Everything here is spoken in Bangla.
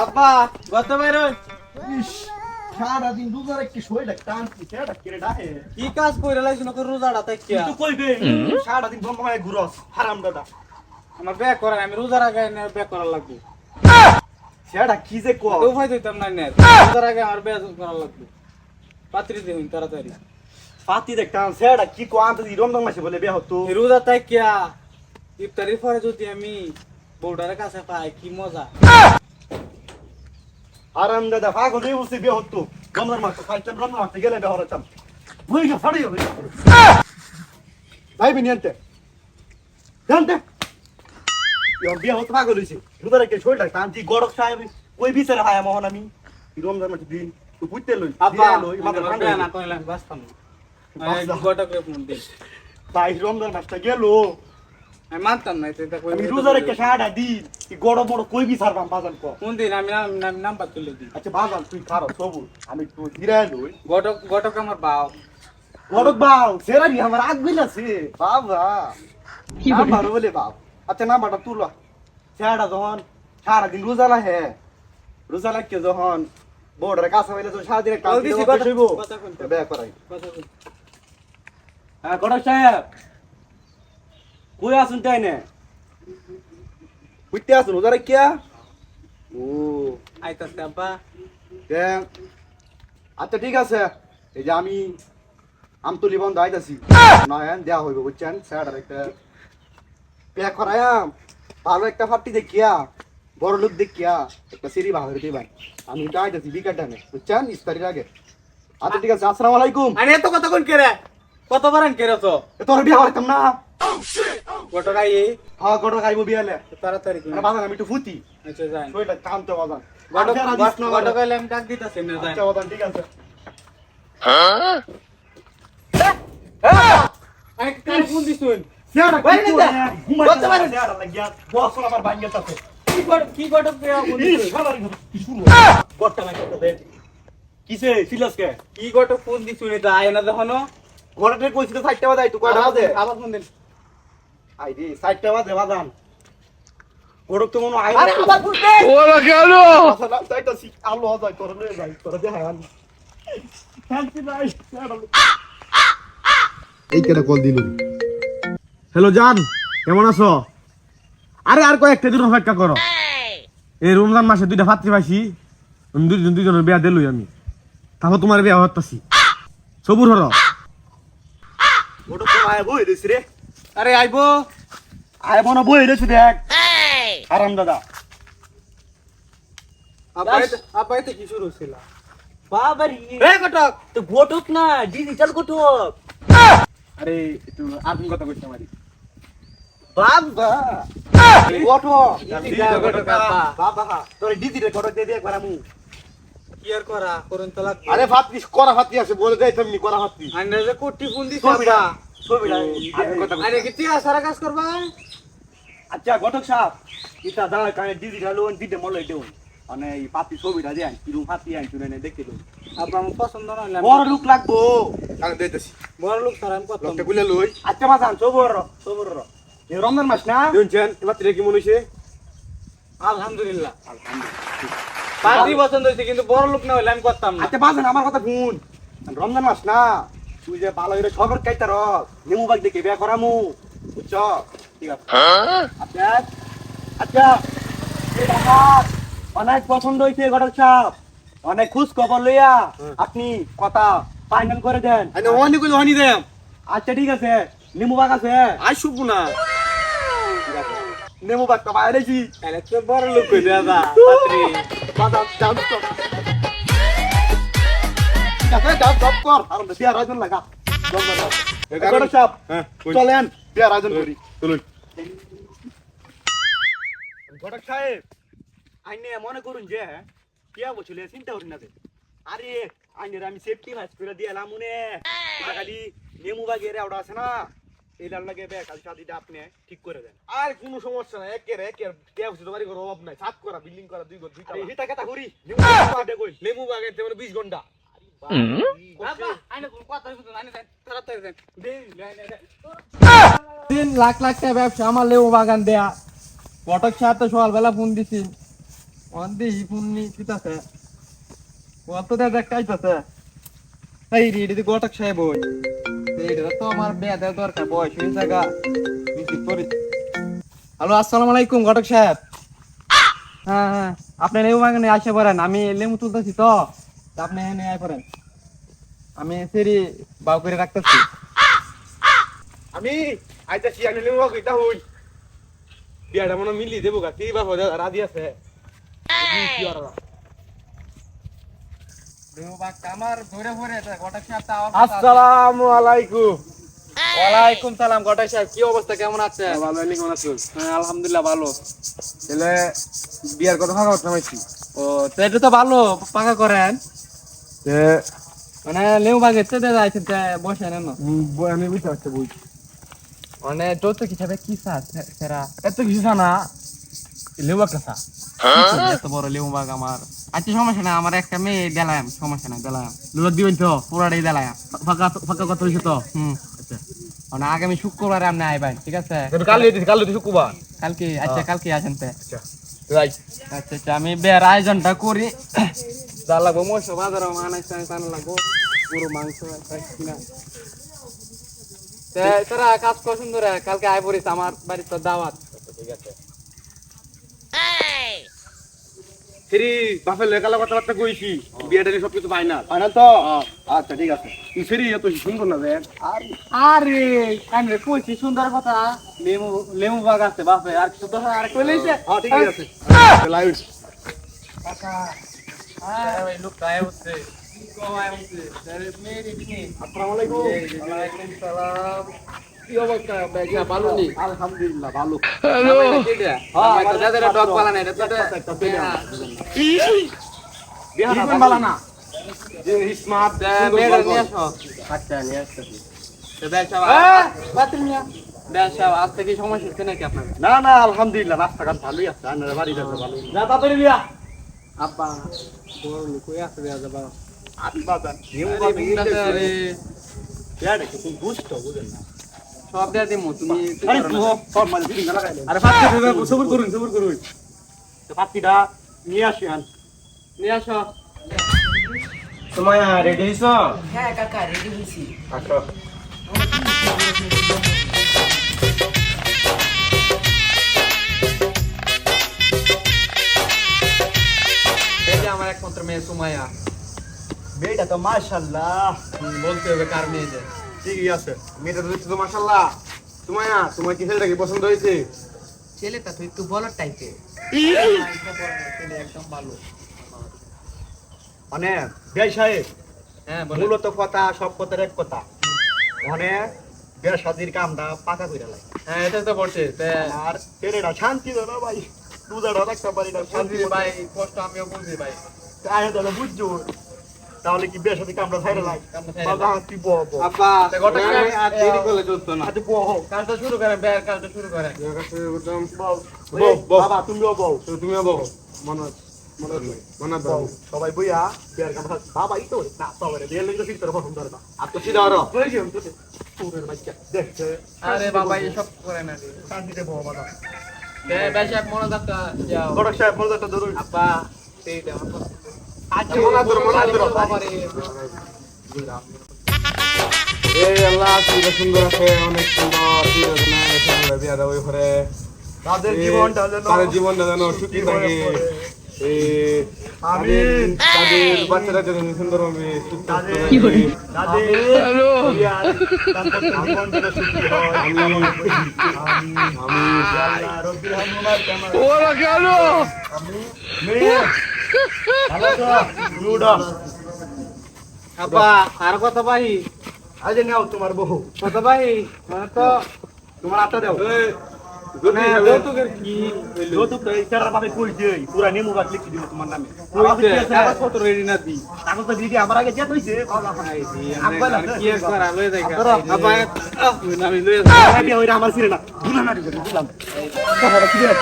আব্বা গত বাইর ইস, সারাদিন রোজা রেখে শরীরটা টানছি, সেটা কেড়ে ডাহে। কি কাজ কইরা লাইছ না রোজাটা তাকিয়া তুই কইবে, সারাদিন বন্ধমায় ঘুরস, হারাম দাদা। আমার ব্যাক করা আমি রোজার আগে ব্যাক করা লাগবে সেটা কি যে কও? তো উপায় দিতাম না নে রোজার আগে আমার ব্যাক করা লাগবে পাত্রী দিন তাড়াতাড়ি ফাতি দেখতাম, সেটা কি কও? আনতে দি রমজান মাসে বলে বিয়ে হতো। এই রোজা তাকিয়া ইফতারির পরে যদি আমি বউটার কাছে পাই কি মজা হারাম দাদা, পাগল হয়ে বসে বিয়ে হতো। রমজান মাসে ফাইতাম, রমজান মাসে গেলে বিয়ে হতাম। হয়ে গেছে, ছাড়িয়ে হয়ে গেছে। ভাই বিনি আনতে। জানতে? ইয়ো বিয়ে হতো, পাগল হইছে। রোজা রেখে শরীরটা টানছি, গড়ক সাহেব কই বিচারে হায়া মোহন আমি। এই রমজান মাসে দিন তুই বুঝতে লই। আব্বা লই, মাথা ঠান্ডা না হইলো। কইলে আমি বাঁচতাম না বাঁচলাম। গোটাকে ফোন দিন ভাই রমজান মাসটা গেল। আমি মানতাম না এটা কই আমি রোজা রেখে সারাটা দিন কি গড় বড় কই বিচারবাম বাজান কো। কোন দিন আমি নাম্বার তুলে দিই আচ্ছা বাজান তুই খারো সবুজ, আমি তো হিরায় লই। গটক আমার বাও গড়ক বাও সেরা নি আমার আগ গইলাছে বাবা কি নাম্বার বলে বাপ। আচ্ছা নাম্বারটা তুলো। সারাটা যখন সারাদিন রোজা না হে রোজা লাগে যখন বড়রে কাছে হইলে তো সারাদিন একটা বল দিছি, কাজ হইবো কথা কইতে। বিয়ে করাই। কথা কই হ্যাঁ গড়ক সাহেব কই আছেন তাই না? কইতে আছেন রোজা রাখিয়া? ও আইতাছে আব্বা দেখ, আচ্ছা ঠিক আছে, এই যে আমি আমতলি বন্ধ আইতাছি নয়ন দেয়া হইব বুঝছেন। স্যার একটা প্যাক করায়াম, ভালো একটা ফাটি দেখিয়া বড় লোক দেখিয়া একটা সিঁড়ি বাহার দিবাই। আমি এটা আইতাছি বিকার টাইমে বুঝছেন, ইফতারির আগে। আচ্ছা ঠিক আছে, আসসালামু আলাইকুম। আরে এত কথা কোন কেরে কত বারেন কেরে তো তোর বিয়া হইতাম না? গটক আই হ্যাঁ গড় খাইব বিয়ালে। তাড়াতাড়ি কই মানে বাজান আমি একটু ফুটি আচ্ছা যাই শরীরটা টানতে বাজান। গটক আইলে আমি ডাক দিতাছি না যাই আচ্ছা বাজান ঠিক আছে। আরে কার ফোন দিছুন স্যার বাইরে দে। ঘুমাইতে পারে স্যার লাগিয়া বস আমার ভাঙ্গে তাতে। কি গটক ফোন দিছুন কিসে সিলাসকে কি গটক ফোন দিছুন এটা আয় না দেখনো ঘোড়াতে কইছি তো 60 টাকা দাই তো কয়টা বাজে? আবার ফোন দেন আই দি 60 টাকা বাজে বাজান। ঘোড়ক তো মনে আই আরে আবার ফোন দে ওরা কেন? আসলে যাইতাছি আলো যাই তোর লয়ে যাই তোর দেখাই আনি শান্তি নাই। এই কেন কল দিল? হ্যালো জান, কেমন আছো? আরে আর কয়েকটা দিন অপেক্ষা করো। এই রমজান মাসে দুইটা পাত্রী পাইছি, দুইজনের বিয়া দিলই আমি। তারপর তোমার বিয়া হতাছি। সবুর হর ওটা তো আয় বই দিছি রে। আরে আইবো আয় মনে বই দিছি দেখ আরাম দাদা। আব্বা এটা কি শুরু ছিল বাবারি এ গটক তো ঘটক না ডিজিটাল ঘটক। আরে একটু আগুন কথা কইতে মারি বাবা ঘটক ডিজিটাল ঘটক আব্বা। বাবা তোর ডিজিটাল ঘটক দে দে একবার আমু। কি আর করা করুন তো লাগবে আরে ফাতি করা ফাতি আছে বলে দেই তুমি করা ফাতি আইনা যে কোটি ফোন দিছে ছবিটা আব্বা ছবিটা আগুন কথা আরে কি তুই সারা কাজ করবা আচ্ছা ঘটক সাহেব এটা দাঁড়া কানে ডিজিটাল ওন দিতে মলে দেউন মানে এই পাতি ছবিটা দেন কিরম ফাতি আইন শুনে নে দেখতে লই আব্বা আমার পছন্দ না বড় লোক লাগবো কানে দেইতাছি বড় লোক সারা আমি কত লোকটা গুলে লই। আচ্ছা মাজান সবর এই রমজান মাস না শুনছেন এবার কি মনে হইছে? আলহামদুলিল্লাহ পাঁচই পছন্দ হয়েছে কিন্তু বড় লোক না হইলে আমি করতাম না আচ্ছা বাজান আমার কথা শুন, রমজান মাস না তুই যে ভালো করে খবর কাইতার নেমু বাগ দেখে বিয়া করামু বুঝছ? ঠিক আছে আচ্ছা আচ্ছা এই আমার অনেক পছন্দ হয়েছে ঘটক সাহেব, অনেক খুশ খবর লইয়া আপনি কথা ফাইনাল করে দেন। অনেক গুলো হনি দেম আচ্ছা ঠিক আছে, নেমু বাগ আছে? আই শুভ না নেমু বাগ তো বাইরে আছি। আরে তো বড় লোক হই দাদা পাত্রী বাজান ডান্স কর, ঠিক আছে ডান্স সব কর আর বিয়া রাজন লাগা ঘটক সাহেব চলেন বিয়ার আয়োজন করি চলুন। ঘটক সাহেব আইনে মনে করুন যে বিয়া বছলে চিন্তা করি না যে আরে আইনের আমি সেফটি মাছ করে দিয়ে এলাম মনে খালি নেমু বাগের ওটা আছে না এইটার লাগে বে কাল শাদিটা আপনি ঠিক করে দেন। আর কোনো সমস্যা নাই, একের বিয়া বসে তোমার কোনো অভাব নাই। ছাদ করা, বিল্ডিং করা, দুই ঘর দুইটা। আরে হিতা কথা করি লেমু বাগের তেমন 20 ঘন্টা। বাবা আইনা কোন কথা হইতো না আইনা তাড়াতাড়ি দেন দে 3 লাখ লাখ টাকা ব্যবসা আমার লেবু বাগান দেয়া ঘটক সাহেব তো সকালবেলা ফোন দিছি অন্দি হিপুনি কিতাছে কত দেখ কাইতাছে এই রে এটি গোটাক সাহেব ওই এইটা তো আমার বেয়াদের দরকার বয়স হয়ে জায়গা মিছি করি হ্যালো আসসালামু আলাইকুম ঘটক সাহেব হ্যাঁ হ্যাঁ আপনি লেবু বাগানে আসে পড়েন আমি লেবু তুলতেছি তো আপনি এখানে আয় পড়েন আমি সেরি বাউ করে রাখতেছি আমি আইতাছি আমি লেবু কইতা হই বিয়াটা মনে মিলি দেবো গা কি বাপ রাজি আছে কি আর লেবু বাগ আমার ধরে ধরে ঘটক সাহেব তা আসসালামু আলাইকুম ওয়ালাইকুম সালাম ঘটক সাহেব কি অবস্থা কেমন আছে ভালো আছি কেমন আছো হ্যাঁ আলহামদুলিল্লাহ ভালো তাহলে বিয়ার কথা ভাঙা নামাইছি ও তো এটা তো ভালো পাকা করেন তে মানে লেবু বাগে চেতে যাইছেন বসে নেন আমি বুঝতে পারছি বই মানে যৌতুক হিসাবে কি সেরা এত কিছু জানা লেবু একটা চা এত বড় লেবু বাগ আমার আচ্ছা সমস্যা না আমার একটা মেয়ে দিলাম সমস্যা না দিলাম লোক দিবেন তো পুরাটাই দিলাম ফাঁকা ফাঁকা কথা হয়েছে তো আচ্ছা মানে আগামী শুক্রবারে আপনি আইবেন ঠিক আছে কাল শুক্রবার কালকে আচ্ছা কালকে আসেন তে আচ্ছা রাইট আচ্ছা আচ্ছা আমি বের আয়োজনটা করি যা লাগবো মশলা বাজারে আনাইছে আনা লাগবো পুরো মাংস কিনা তারা কাজ করছেন ধরে কালকে আয় পড়িস আমার বাড়ির তো দাওয়াত ঠিক আছে ফিরি বাপের লেখালা কথাবার্তা কইছি বিয়েটা সব কিছু পাই না ফাইনাল তো আচ্ছা ঠিক আছে তুই ফিরি এত সুন্দর না দেখ আরে কানরে কইছি সুন্দর কথা লেমু লেমু বাগ আছে বাপে আর কিছু তো আর কই লইছে হ্যাঁ ঠিক আছে লাইভ কাকা আরে ভাই লোক আয় হচ্ছে কমায় হচ্ছে আরে মেরি কি আসসালামু আলাইকুম ওয়ালাইকুম সালাম কি অবস্থা বেজা ভালো নি আলহামদুলিল্লাহ ভালো হ্যালো হ্যাঁ তো দাদা ডগ পালা নাই এটা তো বিহান বালা না যে স্মার্ট মেয়েটা নিয়ে আসো আচ্ছা নিয়ে আসতেছি তো বেজা বাতিল নিয়া বেজা আজ থেকে সমস্যা হচ্ছে নাকি আপনার না না আলহামদুলিল্লাহ রাস্তাঘাট ভালোই আছে আর বাড়ি যাচ্ছে ভালো না তাড়াতাড়ি বিয়া আব্বা বড় লোক কই আছে বেজা বাবা আমি বাজান নিউ আরে বুঝতে রে ইয়ারে কি তুমি বুঝতো বুঝেন না সব দিয়ে দিমু তুমি আরে তুই সব মানে ফিলিং লাগাইলে আরে পাত্তি দেবে সবুর করুন তো পাত্তিটা নিয়ে আসি আন নিয়ে আসো তোমায় রেডি হইছো হ্যাঁ কাকা রেডি হয়েছি আসো এই যে আমার একমাত্র মেয়ে সুমাইয়া মেয়েটা তো মাশাআল্লাহ বলতে হবে কার মেয়ে যে ঠিকই আছে মেয়েটা তো দেখছো তো মাশাআল্লাহ তোমার কি ছেলেটা কি পছন্দ হয়েছে ছেলেটা তো একটু বড় টাইপের একদম ভালো মানে বেশ সাহেব হ্যাঁ বলো মূলত কথা সব কথার এক কথা মানে বেশ শাদির কামটা পাকা কইরা লাগে হ্যাঁ এটা তো পড়ছে আর ছেলেটা শান্তি দাও না ভাই দুধাটা রাখতে পারি না শান্তি ভাই কষ্ট আমিও বুঝি ভাই আয় তাহলে বুঝছো তাহলে কি বেশ শাদির কামটা ছাইরা লাগে কামটা ছাইরা বাবা তুই বহ বহ আব্বা ঘটক সাহেব, আর দেরি করলে চলতো না আজ বহ কাজটা শুরু করেন বের কাজটা শুরু করেন বাবা তুমিও বহ তুমিও বলো মনে বহ সবাই বইয়া বিয়ার কামটা বাবা এই তো না সবারে বিয়ের লাগি তো ঠিক তোর পছন্দ হবে না আর তো সিধা হরো বলেছি আমি তো তোরের বাচ্চা দেখছে আরে বাবা এসব করে না শান্তিতে বহ বাবা বেশ এক মনে থাকতা যাও বড় সাহেব মজাটা ধরুন আব্বা সেই দে আমার আজকে মনে ধরো বাবারে এই আল্লাহ সুন্দর সুন্দর আছে অনেক সুন্দর বিয়া দাও ঘরে তাদের জীবনটা যেন তাদের জীবনটা যেন সুখী থাকে আমিন তাদের বাচ্চারা যেন সুন্দর হবে সুস্থ তাদের থাকে। তাদের বিয়ার দাম্পত্য জীবন যেন সুখী হয় আমিন। আমিন আল্লাহ রব্বিল আলামিন কেমন ওরা কেন আমিন মেয়ে ভালো তো লুডা আব্বা আর কত ভাই আজ নাও তোমার বউ কত ভাই মানে তো তোমার আটা দাও যদি মানে হবে- যৌতুকের কি যৌতুক তো এই চারা ভাবে কই দেই পুরা নেমু গাছ লিখে দিব তোমার নামে কত রেডি না দি কাগজ তো দিদি আমার আগে যেত হইছে বাবা ভাই আব্বা না কি করা লয়ে যাই আব্বা, আব্বা আমি লয়ে আমার ছিড়ে না দুনা না দিলাম কথাটা কি দিলাম